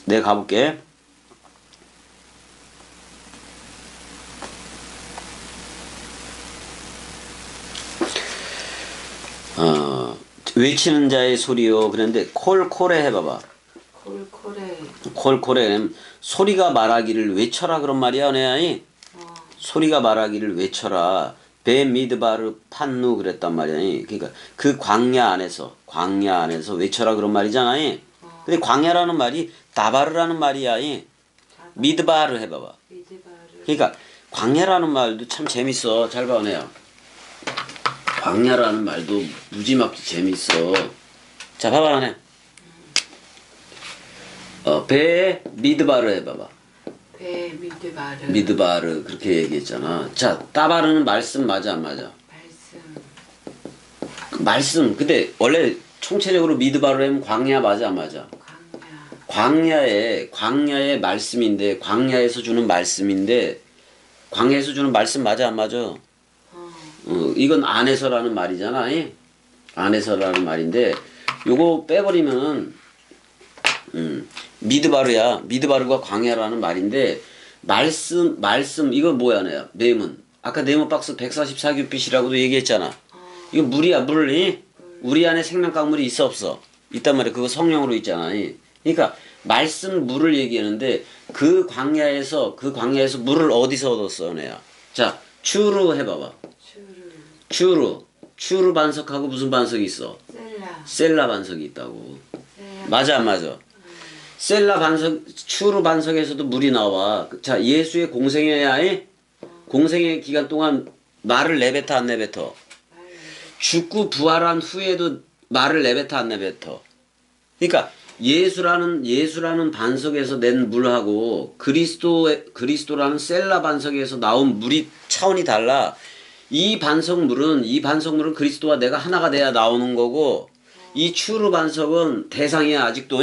내가 가볼게. 외치는 자의 소리요. 그런데 콜콜에 해봐봐. 콜콜에 소리가 말하기를 외쳐라 그런 말이야. 네. 소리가 말하기를 외쳐라. 베미드바르 판누 그랬단 말이야. 그러니까 그 광야 안에서 외쳐라 그런 말이잖아. 근데 광야라는 말이 다바르라는 말이야. 미드바르 해봐봐. 그러니까 광야라는 말도 참 재밌어. 잘 봐내요. 광야라는 말도 무지막지 재밌어. 자 봐봐 네. 배 미드바르 해봐봐. 배 미드바르 그렇게 얘기했잖아. 자 따바르는 말씀 맞아 안 맞아? 말씀. 근데 원래 총체적으로 미드바르 하면 광야 맞아 안 맞아? 광야의 말씀인데 광야에서 주는 말씀인데 광야에서 주는 말씀 맞아 안 맞아? 이건 안에서라는 말이잖아. 안에서라는 말인데 요거 빼버리면 미드바르야. 미드바르가 광야라는 말인데 말씀 이거 뭐야 내야 네문. 아까 네문 박스 144규빗이라고도 얘기했잖아. 이거 물이야 물. 우리 안에 생명강물이 있어 없어? 있단 말이야. 그거 성령으로 있잖아. 그러니까 말씀 물을 얘기하는데 그 광야에서 물을 어디서 얻었어 내야. 자 추루 해봐봐. 추루 반석하고 무슨 반석이 있어? 셀라 반석이 있다고. 맞아 안 맞아? 추루 반석에서도 물이 나와. 자 예수의 공생의 기간 동안 말을 내뱉어 안 내뱉어? 죽고 부활한 후에도 말을 내뱉어 안 내뱉어? 그러니까 예수라는 반석에서 낸 물하고 그리스도라는 셀라 반석에서 나온 물이 차원이 달라. 이 반석물은 그리스도와 내가 하나가 돼야 나오는 거고 이 추루 반석은 대상이야 아직도.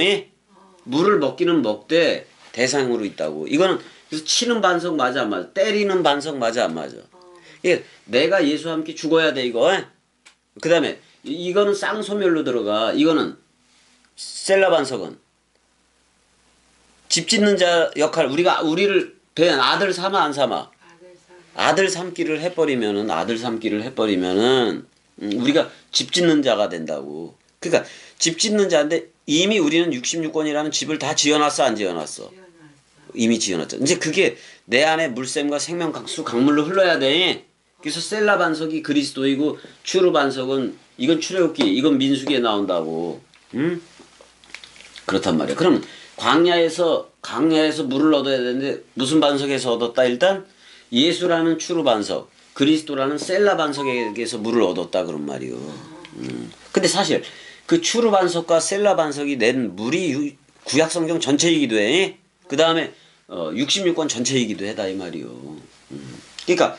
물을 먹기는 먹되 대상으로 있다고. 이거는 그래서 치는 반석 맞아 안 맞아? 때리는 반석 맞아 안 맞아? 예, 내가 예수와 함께 죽어야 돼 이거. 그 다음에 이거는 쌍소멸로 들어가. 이거는 셀라 반석은 집 짓는 자 역할. 우리가 우리를 된 아들 삼아 안 삼아? 아들 삼기를 해버리면은 우리가 집 짓는 자가 된다고. 그러니까 집 짓는 자인데 이미 우리는 66권이라는 집을 다 지어놨어 안 지어놨어? 이미 지어놨죠. 이제 그게 내 안에 물샘과 생명 강수 강물로 흘러야 돼. 그래서 셀라 반석이 그리스도이고 추루 반석은 이건 출애굽기 이건 민수기에 나온다고. 응? 그렇단 말이야. 그럼 광야에서 물을 얻어야 되는데 무슨 반석에서 얻었다? 일단 예수라는 추루 반석, 그리스도라는 셀라 반석에게서 물을 얻었다 그런 말이요. 근데 사실 그 추루 반석과 셀라 반석이 낸 물이 구약 성경 전체이기도 해. 그 다음에 66권 전체이기도 해다 이 말이요. 그러니까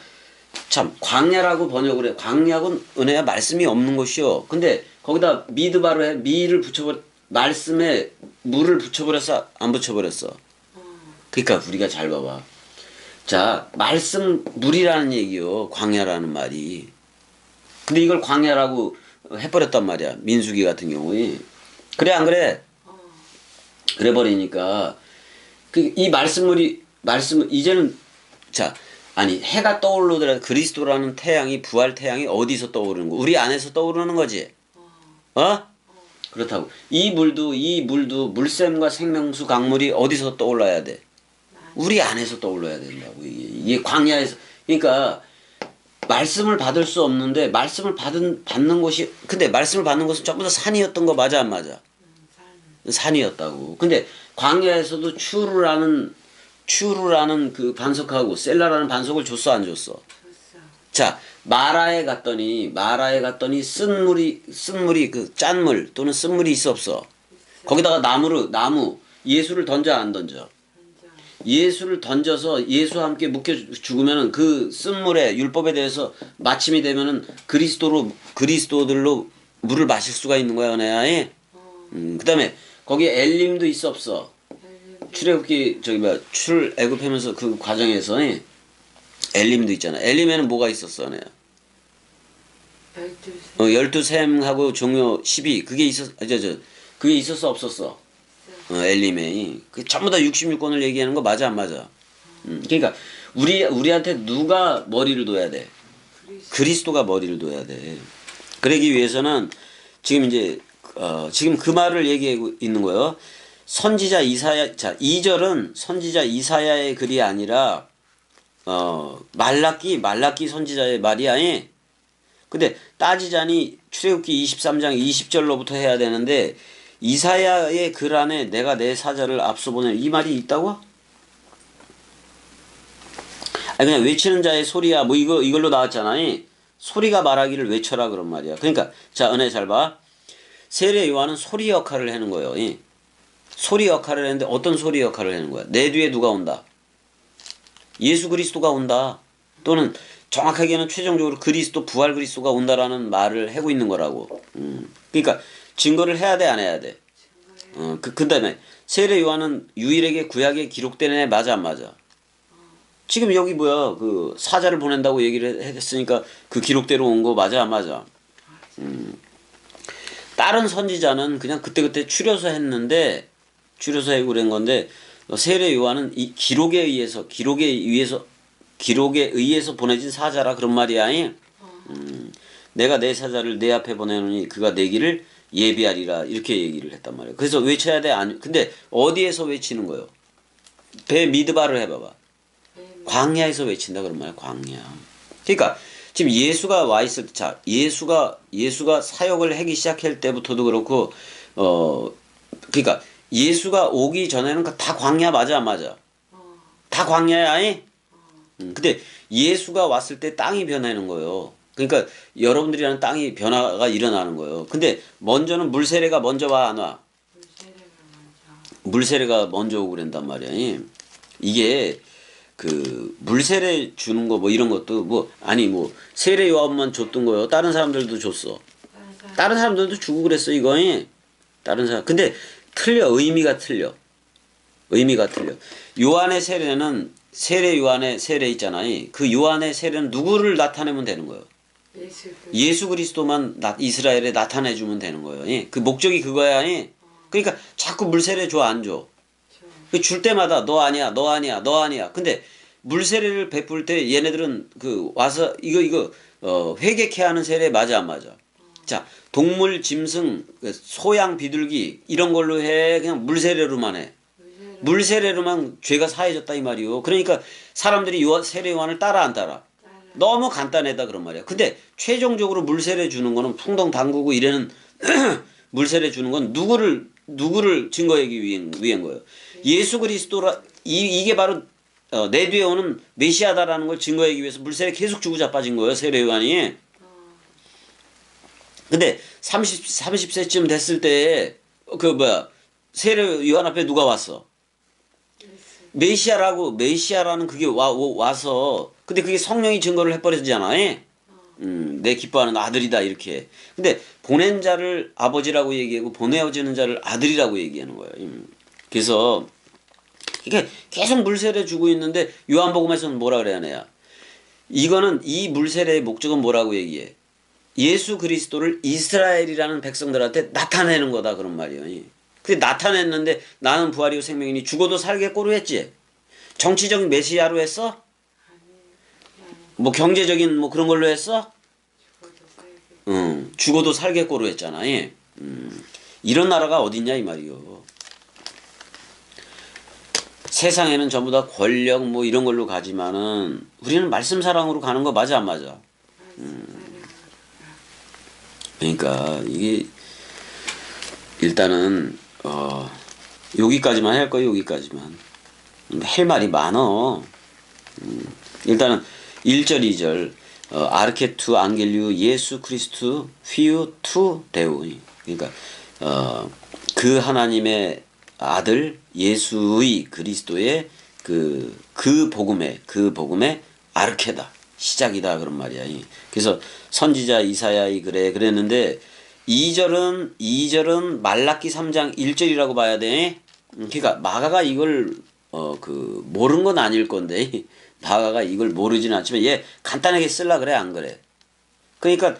참 광야라고 번역을 해. 광야는 은혜야 말씀이 없는 것이요. 근데 거기다 미드바로 해. 미를 붙여버려. 말씀에 물을 붙여버렸어? 안 붙여버렸어? 그러니까 우리가 잘 봐봐. 자, 말씀 물이라는 얘기요. 광야라는 말이. 근데 이걸 광야라고 해버렸단 말이야. 민수기 같은 경우에. 그래 안 그래? 그래 버리니까 이 말씀 이제는 자 아니 해가 떠오르더라도 그리스도라는 태양이 부활 태양이 어디서 떠오르는 거? 우리 안에서 떠오르는 거지. 그렇다고 이 물도 물샘과 생명수 강물이 어디서 떠올라야 돼? 우리 안에서 떠올라야 된다고. 이게 광야에서. 그러니까 말씀을 받을 수 없는데 말씀을 받는 곳이 근데 말씀을 받는 것은 전부 다 산이었던 거 맞아 안 맞아? 산이었다고. 근데 광야에서도 추루라는 그 반석하고 셀라라는 반석을 줬어 안 줬어? 자 마라에 갔더니 쓴물이 그 짠물 또는 쓴물이 있어 없어? 거기다가 나무 예수를 던져 안 던져? 예수를 던져서 예수와 함께 묶여 죽으면은 그 쓴물에 율법에 대해서 마침이 되면은 그리스도들로 물을 마실 수가 있는 거야 은혜야. 그다음에 거기에 엘림도 있어 없어? 출애굽기 출애굽하면서 그 과정에서 엘림도 있잖아. 엘림에는 뭐가 있었어 은혜야? 12셈하고 종묘 12 그게 있었어 없었어? 엘림에 그 전부 다 66권을 얘기하는 거 맞아 안 맞아? 그러니까 우리한테 누가 머리를 둬야 돼? 그리스도가 머리를 둬야 돼. 그러기 위해서는 지금 이제 지금 그 말을 얘기하고 있는 거예요. 선지자 이사야. 자 2절은 선지자 이사야의 글이 아니라 말라기 선지자의 말이야. 근데 따지자니 출애굽기 23장 20절로부터 해야 되는데 이사야의 글 안에 내가 내 사자를 앞서 보내 이 말이 있다고? 아니 그냥 외치는 자의 소리야 뭐 이걸로 나왔잖아. 소리가 말하기를 외쳐라 그런 말이야. 그러니까 자 은혜 잘 봐. 세례 요한은 소리 역할을 하는 거예요. 소리 역할을 했는데 어떤 소리 역할을 하는 거야? 내 뒤에 누가 온다? 예수 그리스도가 온다. 또는 정확하게는 최종적으로 부활 그리스도가 온다라는 말을 하고 있는 거라고. 그러니까 증거를 해야 돼 안 해야 돼? 그 다음에 세례 요한은 유일하게 구약에 기록된 애 맞아 안 맞아? 지금 여기 뭐야 그 사자를 보낸다고 얘기를 했으니까 그 기록대로 온 거 맞아 안 맞아? 다른 선지자는 그냥 그때그때 추려서 했는데 추려서 하고 그런 건데 세례 요한은 이 기록에 의해서 보내진 사자라 그런 말이야. 내가 내 사자를 내 앞에 보내노니 그가 내 길을 예비하리라 이렇게 얘기를 했단 말이에요. 그래서 외쳐야 돼. 근데 어디에서 외치는 거예요? 배 미드바를 해봐봐. 광야에서 외친다 그런 말이야. 광야. 그러니까 지금 예수가 와 있을 때, 자 예수가 사역을 하기 시작할 때부터도 그렇고 그러니까 예수가 오기 전에는 다 광야 맞아 안 맞아? 다 광야야. 아니? 근데 예수가 왔을 때 땅이 변하는 거예요. 그러니까 여러분들이라는 땅이 변화가 일어나는 거예요. 근데 먼저는 물세례가 먼저 와 안 와? 물세례가 먼저 오고 그런단 말이야. 이게 그 물세례 주는 거 뭐 이런 것도 뭐 세례 요한만 줬던 거요. 다른 사람들도 줬어. 다른 사람들도 주고 그랬어 이거. 다른 사람 근데 틀려. 의미가 틀려. 의미가 틀려. 요한의 세례는 세례 요한의 세례 있잖아요. 그 요한의 세례는 누구를 나타내면 되는 거예요. 예수 그리스도만 이스라엘에 나타내 주면 되는 거예요. 예. 그 목적이 그거야. 예. 그러니까 자꾸 물세례 줘 안 줘. 줄 때마다 너 아니야, 너 아니야, 너 아니야. 근데 물세례를 베풀 때 얘네들은 그 와서 이거 회개케 하는 세례 맞아 안 맞아? 자, 동물, 짐승, 소양, 비둘기 이런 걸로 해. 그냥 물세례로만 해. 물세례로만 죄가 사해졌다 이 말이요. 그러니까 사람들이 세례 요한을 따라 안 따라? 너무 간단하다 그런 말이야. 근데 최종적으로 물세례 주는 거는 풍덩 담그고 이래는 물세례 주는 건 누구를 증거하기 위한 거예요. 예수 그리스도라 이게 바로 내 뒤에 오는 메시아다라는 걸 증거하기 위해서 물세례 계속 주고 자빠진 거예요. 세례 요한이. 근데 30세쯤 됐을 때 세례 요한 앞에 누가 왔어? 메시아라는 그게 와서 근데 그게 성령이 증거를 해버리잖아. 내 기뻐하는 아들이다 이렇게. 근데 보낸 자를 아버지라고 얘기하고 보내어지는 자를 아들이라고 얘기하는 거예요. 그래서 이게 계속 물세례 주고 있는데 요한복음에서는 뭐라 그래야 하냐? 이거는 이 물세례의 목적은 뭐라고 얘기해? 예수 그리스도를 이스라엘이라는 백성들한테 나타내는 거다 그런 말이에요. 근데 나타냈는데 나는 부활이요 생명이니 죽어도 살겠고로 했지. 정치적인 메시아로 했어? 뭐 경제적인 뭐 그런 걸로 했어? 죽어도 살겠고로 했잖아. 이런 나라가 어딨냐 이 말이요. 세상에는 전부 다 권력 뭐 이런 걸로 가지만은 우리는 말씀 사랑으로 가는 거 맞아 안 맞아? 그러니까 이게 일단은 여기까지만 할 거예요. 여기까지만. 할 말이 많어. 일단은 1절 2절 아르케투 안겔리우 예수 크리스투 휘우 투 데우. 그러니까 그 하나님의 아들 예수의 그리스도의 그 복음의 아르케다 시작이다 그런 말이야. 그래서 선지자 이사야이 그랬는데 2절은 말라기 3장 1절이라고 봐야 돼. 그러니까 마가가 이걸 모르는 건 아닐 건데 마가가 이걸 모르지는 않지만 얘 간단하게 쓸라 그래 안 그래? 그러니까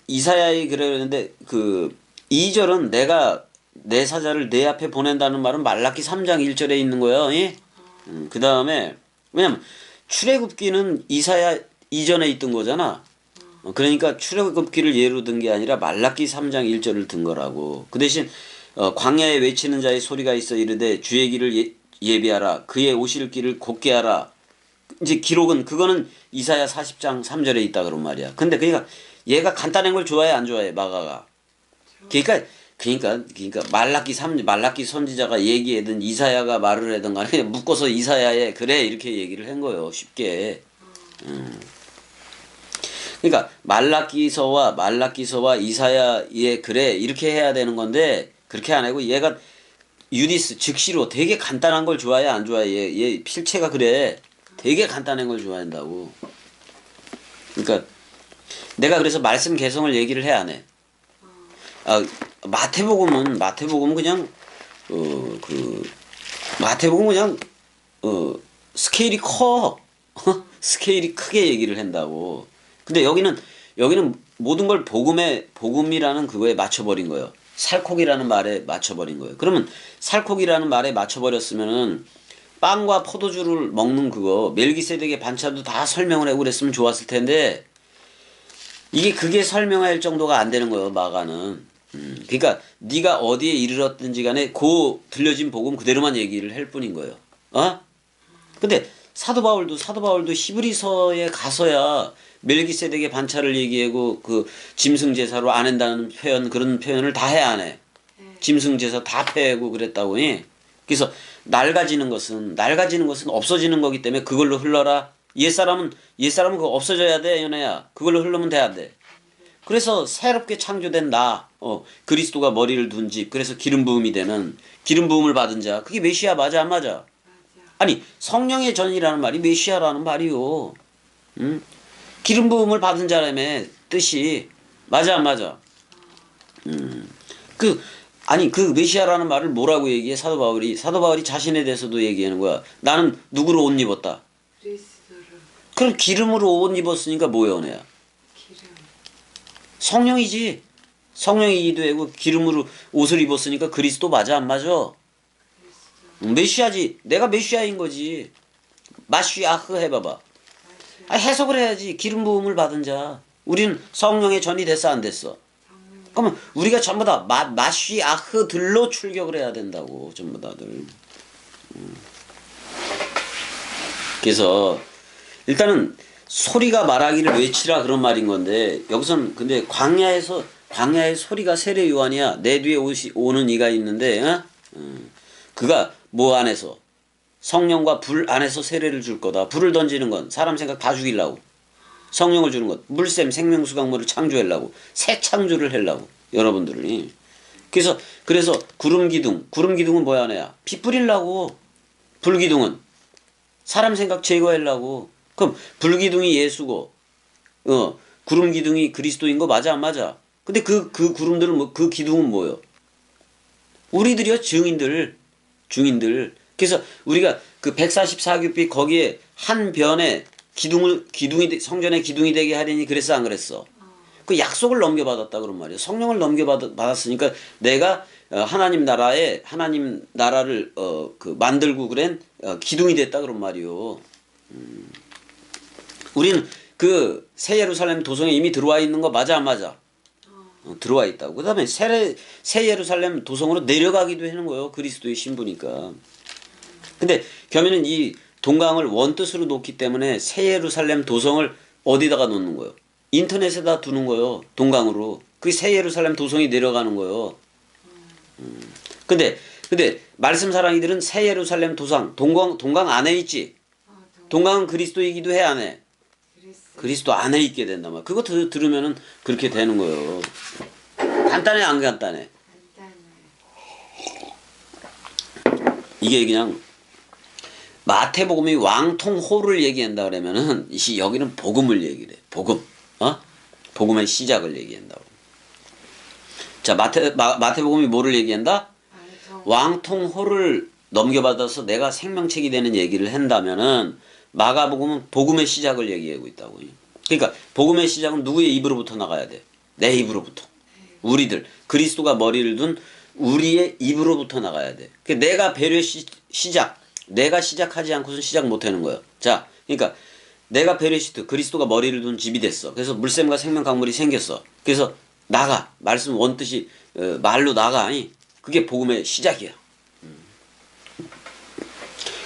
이사야이 그러는데 그 2절은 내가 내 사자를 내 앞에 보낸다는 말은 말라기 3장 1절에 있는 거예요. 그 다음에 왜냐면 출애굽기는 이사야 이전에 있던 거잖아. 그러니까 출애굽기를 예로 든 게 아니라 말라기 3장 1절을 든 거라고. 그 대신 광야에 외치는 자의 소리가 있어 이르되 주의 길을 예비하라 그의 오실 길을 곧게 하라. 이제 기록은 그거는 이사야 40장 3절에 있다 그런 말이야. 근데 그러니까 얘가 간단한 걸 좋아해 안 좋아해 마가가. 그러니까 말라기 선지자가 얘기하든 이사야가 말을 하든 간에 그냥 묶어서 이사야에 그래 이렇게 얘기를 한 거예요. 쉽게. 그러니까 말라기서와 이사야의 그래 이렇게 해야 되는 건데 그렇게 안 하고 얘가 유디스 즉시로 되게 간단한 걸 좋아해 안 좋아해? 얘 필체가 그래. 되게 간단한 걸 좋아한다고. 그러니까 내가 그래서 말씀 개성을 얘기를 해 안 해? 마태복음은 그냥 마태복음은 그냥 스케일이 커. 스케일이 크게 얘기를 한다고. 근데 여기는 모든 걸 복음이라는 그거에 맞춰버린 거예요. 살코기라는 말에 맞춰버린 거예요. 그러면 살코기라는 말에 맞춰버렸으면은 빵과 포도주를 먹는 그거 멜기세덱의 반차도 다 설명을 하고 그랬으면 좋았을 텐데 그게 설명할 정도가 안 되는 거예요. 마가는. 그러니까 네가 어디에 이르렀든지 간에 들려진 복음 그대로만 얘기를 할 뿐인 거예요. 근데 사도 바울도 히브리서에 가서야 멜기세덱의 반차를 얘기하고 그 짐승 제사로 안 한다는 그런 표현을 다 해 안 해? 짐승 제사 다 패고 그랬다고. 그래서 낡아지는 것은 없어지는 거기 때문에 그걸로 흘러라. 옛사람은 그거 없어져야 돼, 연애야. 그걸로 흐르면 돼야 돼. 그래서 새롭게 창조된 그리스도가 머리를 둔 집, 그래서 기름 부음이 되는 기름 부음을 받은 자, 그게 메시아 맞아 안 맞아? 아니 성령의 전이라는 말이 메시아라는 말이요. 기름 부음을 받은 자라며 뜻이 맞아 안 맞아? 아니 그 메시아라는 말을 뭐라고 얘기해? 사도 바울이 자신에 대해서도 얘기하는 거야. 나는 누구로 옷 입었다. 그리스도를 그럼 기름으로 옷 입었으니까 뭐야 은혜야? 기름. 성령이지. 성령이기도 하고 기름으로 옷을 입었으니까 그리스도 맞아 안 맞아? 그리스도. 메시아지. 내가 메시아인 거지. 마시아흐 해봐봐. 아, 해석을 해야지. 기름 부음을 받은 자. 우리는 성령의 전이 됐어 안 됐어? 그러면 우리가 전부 다 마시아흐들로 출격을 해야 된다고. 전부 다들. 그래서 일단은 소리가 말하기를 외치라 그런 말인 건데 여기서는 근데 광야의 소리가 세례 요한이야. 내 뒤에 오는 이가 있는데 그가 뭐 안에서 성령과 불 안에서 세례를 줄 거다. 불을 던지는 건 사람 생각 다 죽이려고. 성령을 주는 것 물샘 생명수강물을 창조하려고. 새 창조를 하려고 여러분들이. 그래서 구름기둥은 뭐야 내야 피 뿌리려고. 불기둥은 사람 생각 제거하려고. 그럼 불기둥이 예수고 구름기둥이 그리스도인 거 맞아 안 맞아? 근데 그 구름들은 그 기둥은 뭐요? 우리들이요 증인들. 그래서 우리가 그 144규빗 거기에 한 변에 기둥이 성전에 기둥이 되게 하려니 그랬어 안 그랬어? 그 약속을 넘겨받았다 그런 말이에요. 성령을 넘겨받았으니까 내가 하나님 나라를 그 만들고 그런 기둥이 됐다 그런 말이요. 우리는 그 새 예루살렘 도성에 이미 들어와 있는 거 맞아 안 맞아? 들어와 있다고. 그다음에 새 예루살렘 도성으로 내려가기도 하는 거예요. 그리스도의 신부니까. 근데 겸연은 이 동강을 원뜻으로 놓기 때문에 새 예루살렘 도성을 어디다가 놓는 거예요? 인터넷에다 두는 거예요. 동강으로. 그게 새 예루살렘 도성이 내려가는 거예요. 근데 말씀 사랑이들은 새 예루살렘 도상 동강 안에 있지. 동강은 그리스도이기도 해 안 해? 그리스도 안에 있게 된단 말이야. 그거 들으면은 그렇게 되는 거예요. 간단해 안 간단해? 이게 그냥 마태복음이 왕통호를 얘기한다 그러면은 여기는 복음을 얘기해. 복음. 복음의 시작을 얘기한다고. 자, 마태복음이 뭐를 얘기한다? 왕통호를 넘겨받아서 내가 생명책이 되는 얘기를 한다면은 마가복음은 복음의 시작을 얘기하고 있다고. 그러니까 복음의 시작은 누구의 입으로부터 나가야 돼? 내 입으로부터. 우리들 그리스도가 머리를 둔 우리의 입으로부터 나가야 돼. 내가 배려의 시작. 내가 시작하지 않고선 시작 못하는 거예요. 자, 그러니까 내가 베레시트 그리스도가 머리를 둔 집이 됐어. 그래서 물샘과 생명 강물이 생겼어. 그래서 나가. 말씀 원뜻이 말로 나가. 그게 복음의 시작이야.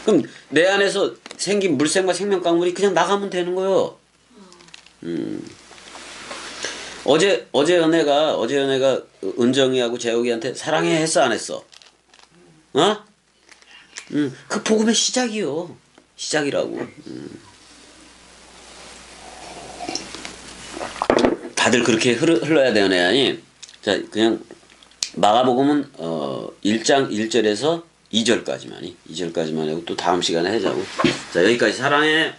그럼 내 안에서 생긴 물샘과 생명 강물이 그냥 나가면 되는 거예요. 어제 은혜가 은정이하고 재욱이한테 사랑해 했어 안 했어? 그 복음의 시작이요. 시작이라고. 다들 그렇게 흘러야 되네. 아니. 자, 그냥 마가복음은 1장 1절에서 2절까지만 하고 또 다음 시간에 하자고. 자, 여기까지 사랑해.